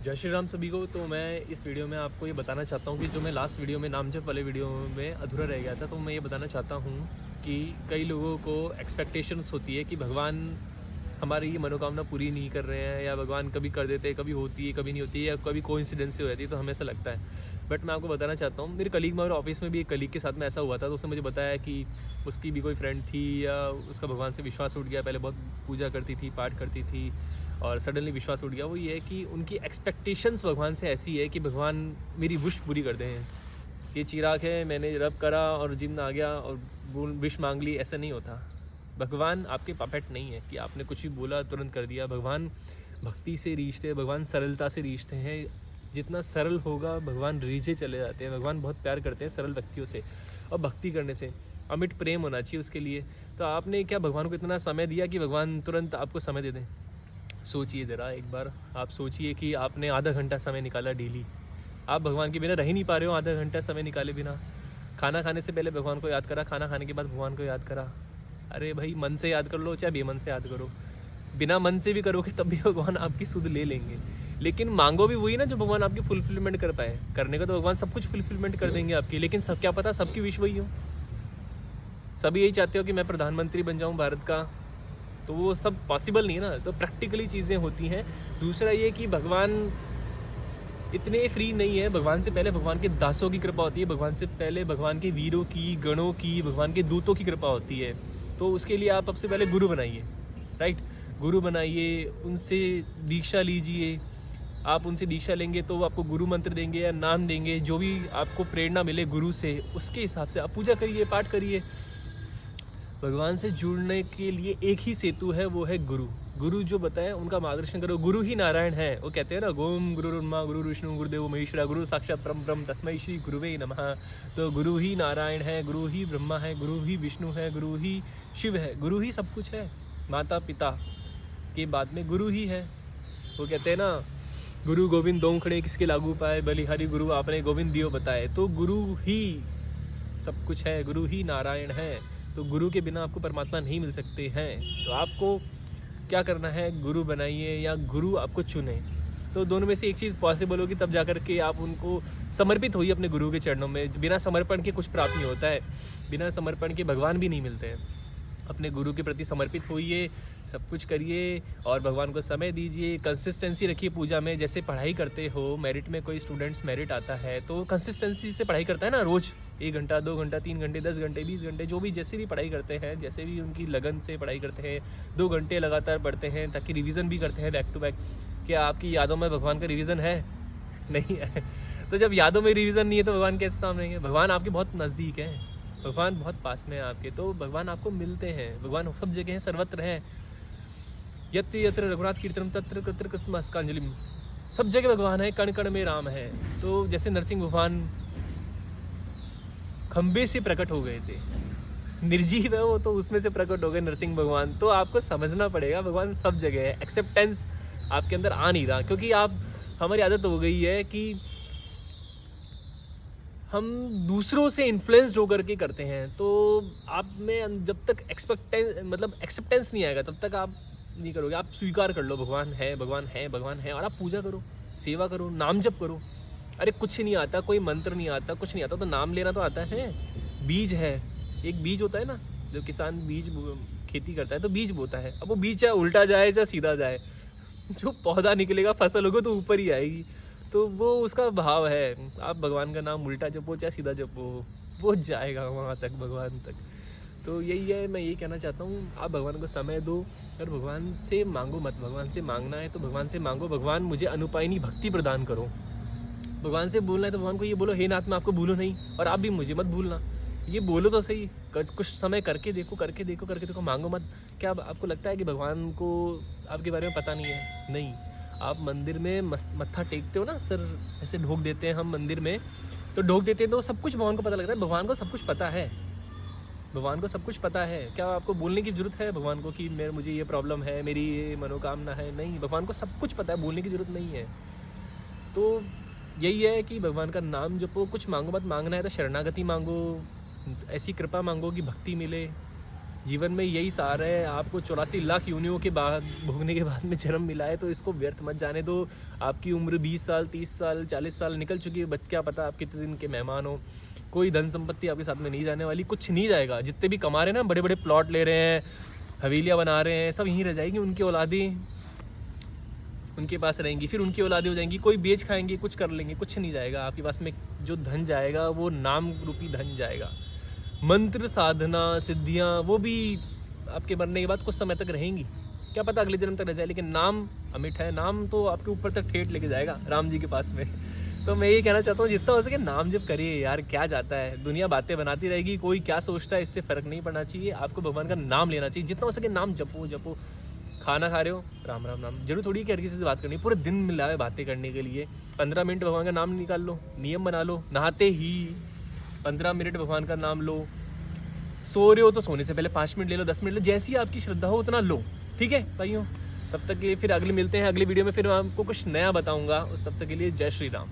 जय श्री राम सभी को। तो मैं इस वीडियो में आपको ये बताना चाहता हूँ कि जो मैं लास्ट वीडियो में नाम जप वाले वीडियो में अधूरा रह गया था, तो मैं ये बताना चाहता हूँ कि कई लोगों को एक्सपेक्टेशंस होती है कि भगवान हमारी ये मनोकामना पूरी नहीं कर रहे हैं, या भगवान कभी कर देते हैं, कभी होती है कभी नहीं होती है, या कभी कोइंसिडेंस से हो जाती है, तो हमें ऐसा लगता है। बट मैं आपको बताना चाहता हूँ, मेरे कलीग मेरे ऑफिस में भी एक कलीग के साथ में ऐसा हुआ था। तो उसने मुझे बताया कि उसकी भी कोई फ्रेंड थी, या उसका भगवान से विश्वास उठ गया। पहले बहुत पूजा करती थी, पाठ करती थी, और सडनली विश्वास उठ गया। वो ये है कि उनकी एक्सपेक्टेशंस भगवान से ऐसी है कि भगवान मेरी विश पूरी कर दें। ये चिराग है, मैंने रब करा और जिन्न आ गया और विश मांग ली, ऐसा नहीं होता। भगवान आपके पपेट नहीं है कि आपने कुछ भी बोला तुरंत कर दिया। भगवान भक्ति से रीझते हैं, भगवान सरलता से रीझते हैं। जितना सरल होगा भगवान रीझे चले जाते हैं। भगवान बहुत प्यार करते हैं सरल व्यक्तियों से, और भक्ति करने से अमिट प्रेम होना चाहिए उसके लिए। तो आपने क्या भगवान को इतना समय दिया कि भगवान तुरंत आपको समय दे दें? सोचिए ज़रा एक बार। आप सोचिए कि आपने आधा घंटा समय निकाला डेली, आप भगवान के बिना रह ही नहीं पा रहे हो। आधा घंटा समय निकाले बिना, खाना खाने से पहले भगवान को याद करा, खाना खाने के बाद भगवान को याद करा। अरे भाई, मन से याद कर लो चाहे बेमन से याद करो। बिना मन से भी करोगे तब भी भगवान आपकी सुध ले लेंगे। लेकिन मांगो भी वही ना जो भगवान आपकी फुलफिलमेंट कर पाए। करने का तो भगवान सब कुछ फुलफिलमेंट कर देंगे आपकी, लेकिन सब क्या पता सबकी विश वही हो। सभी यही चाहते हो कि मैं प्रधानमंत्री बन जाऊँ भारत का, तो वो सब पॉसिबल नहीं है ना। तो प्रैक्टिकली चीज़ें होती हैं। दूसरा ये कि भगवान इतने फ्री नहीं है। भगवान से पहले भगवान के दासों की कृपा होती है, भगवान से पहले भगवान के वीरों की, गणों की, भगवान के दूतों की कृपा होती है। तो उसके लिए आप सबसे पहले गुरु बनाइए, राइट। गुरु बनाइए, उनसे दीक्षा लीजिए। आप उनसे दीक्षा लेंगे तो वो आपको गुरु मंत्र देंगे या नाम देंगे, जो भी आपको प्रेरणा मिले गुरु से, उसके हिसाब से आप पूजा करिए, पाठ करिए। भगवान से जुड़ने के लिए एक ही सेतु है, वो है गुरु। गुरु जो बताए उनका मार्गदर्शन करो। गुरु ही नारायण है। वो कहते हैं ना, गोम गुरु ब्रह्मा गुरु विष्णु गुरुदेव महेश्वरा गुरु साक्षात परम ब्रह्म तस्मै श्री गुरुवे नमः। तो गुरु ही नारायण है, गुरु ही ब्रह्मा है, गुरु ही विष्णु है, गुरु ही शिव है, गुरु ही सब कुछ है। माता पिता के बाद में गुरु ही है। वो कहते हैं ना, गुरु गोविंद दो खड़े किसके लागू पाए, बलिहारी गुरु आपने गोविंद दियो बताए। तो गुरु ही सब कुछ है, गुरु ही नारायण है। तो गुरु के बिना आपको परमात्मा नहीं मिल सकते हैं। तो आपको क्या करना है, गुरु बनाइए या गुरु आपको चुने। तो दोनों में से एक चीज़ पॉसिबल होगी, तब जाकर के आप उनको समर्पित होइए अपने गुरु के चरणों में। बिना समर्पण के कुछ प्राप्त नहीं होता है, बिना समर्पण के भगवान भी नहीं मिलते हैं। अपने गुरु के प्रति समर्पित होइए, सब कुछ करिए और भगवान को समय दीजिए। कंसिस्टेंसी रखिए पूजा में। जैसे पढ़ाई करते हो, मेरिट में कोई स्टूडेंट्स मेरिट आता है तो कंसिस्टेंसी से पढ़ाई करता है ना। रोज़ 1 घंटा, 2 घंटा, 3 घंटे, 10 घंटे, 20 घंटे, जो भी जैसे भी पढ़ाई करते हैं, जैसे भी उनकी लगन से पढ़ाई करते हैं, 2 घंटे लगातार पढ़ते हैं, ताकि रिवीजन भी करते हैं बैक टू बैक। क्या आपकी यादों में भगवान का रिवीजन है? नहीं है। तो जब यादों में रिवीजन नहीं है तो भगवान कैसे सामने है? भगवान आपके बहुत नज़दीक है, भगवान बहुत पास में है आपके। तो भगवान आपको मिलते हैं, भगवान सब जगह हैं, सर्वत्र हैं। यत्र यत्र रघुनाथ कीर्तनम तत्र तत्र कृतमस्तकांजलिम। सब जगह भगवान है, कण कण में राम है। तो जैसे नरसिंह भगवान खंबे से प्रकट हो गए थे, निर्जीव है वो, तो उसमें से प्रकट हो गए नरसिंह भगवान। तो आपको समझना पड़ेगा भगवान सब जगह है। एक्सेप्टेंस आपके अंदर आ नहीं रहा, क्योंकि हमारी आदत हो गई है कि हम दूसरों से इन्फ्लुएंस्ड होकर के करते हैं। तो आप में जब तक एक्सेप्टेंस नहीं आएगा तब तक आप नहीं करोगे। आप स्वीकार कर लो भगवान है, भगवान है, भगवान है, और आप पूजा करो, सेवा करो, नाम जप करो। अरे कुछ नहीं आता, कोई मंत्र नहीं आता, कुछ नहीं आता, तो नाम लेना तो आता है। बीज है, एक बीज होता है ना, जो किसान बीज खेती करता है तो बीज बोता है। अब वो बीज चाहे उल्टा जाए चाहे सीधा जाए, जो पौधा निकलेगा, फसल होगी तो ऊपर ही आएगी। तो वो उसका भाव है। आप भगवान का नाम उल्टा जपो चाहे सीधा जपो, वो जाएगा वहाँ तक, भगवान तक। तो यही है, मैं यही कहना चाहता हूँ, आप भगवान को समय दो और भगवान से मांगो मत। भगवान से मांगना है तो भगवान से मांगो, भगवान मुझे अनुपायनी भक्ति प्रदान करो। भगवान से बोलना है तो भगवान को ये बोलो, हे नाथ मैं आपको भूलूँ नहीं, और आप भी मुझे मत भूलना। ये बोलो तो सही, कुछ समय करके देखो, करके देखो, मांगो मत। क्या आपको लगता है कि भगवान को आपके बारे में पता नहीं है? नहीं। आप मंदिर में मत्था टेकते हो ना, सर ऐसे ढोक देते हैं हम मंदिर में, तो ढोक देते हैं तो सब कुछ भगवान को पता लगता है। भगवान को सब कुछ पता है, भगवान को सब कुछ पता है। क्या आपको बोलने की ज़रूरत है भगवान को कि मुझे ये प्रॉब्लम है, मेरी ये मनोकामना है? नहीं, भगवान को सब कुछ पता है, बोलने की ज़रूरत नहीं है। तो यही है कि भगवान का नाम जपो, कुछ मांगो मत। मांगना है तो शरणागति मांगो, ऐसी कृपा मांगो कि भक्ति मिले, जीवन में यही सार है। आपको 84 लाख योनियों के बाद भोगने के बाद में जन्म मिला है, तो इसको व्यर्थ मत जाने दो। आपकी उम्र 20 साल, 30 साल, 40 साल निकल चुकी है, क्या पता आप कितने दिन के मेहमान हो। कोई धन संपत्ति आपके साथ में नहीं जाने वाली, कुछ नहीं जाएगा। जितने भी कमा रहे हैं ना, बड़े बड़े प्लॉट ले रहे हैं, हवेलियाँ बना रहे हैं, सब यहीं रह जाएगी। उनकी औलादें उनके पास रहेंगी, फिर उनकी औलादें हो जाएंगी, कोई बेच खाएंगे, कुछ कर लेंगे, कुछ नहीं जाएगा आपके पास में। जो धन जाएगा वो नाम रूपी धन जाएगा। मंत्र साधना सिद्धियाँ वो भी आपके मरने के बाद कुछ समय तक रहेंगी, क्या पता अगले जन्म तक रह जाए, लेकिन नाम अमिट है। नाम तो आपके ऊपर तक ठेठ लेके जाएगा राम जी के पास में। तो मैं ये कहना चाहता हूँ, जितना हो सके नाम जप करिए यार। क्या जाता है, दुनिया बातें बनाती रहेगी, कोई क्या सोचता है इससे फ़र्क नहीं पड़ना चाहिए। आपको भगवान का नाम लेना चाहिए, जितना हो सके नाम जपो जपो। खाना खा रहे हो, राम राम राम। जरूर थोड़ी कि हर किसी से बात करनी, पूरे दिन मिला है बातें करने के लिए। 15 मिनट भगवान का नाम निकाल लो, नियम बना लो। नहाते ही 15 मिनट भगवान का नाम लो। सो रहे हो तो सोने से पहले 5 मिनट ले लो, 10 मिनट लो, जैसी आपकी श्रद्धा हो उतना लो। ठीक है भाइयों, तब तक के लिए फिर अगले मिलते हैं अगली वीडियो में। फिर मैं आपको कुछ नया बताऊंगा। उस तब तक के लिए जय श्री राम।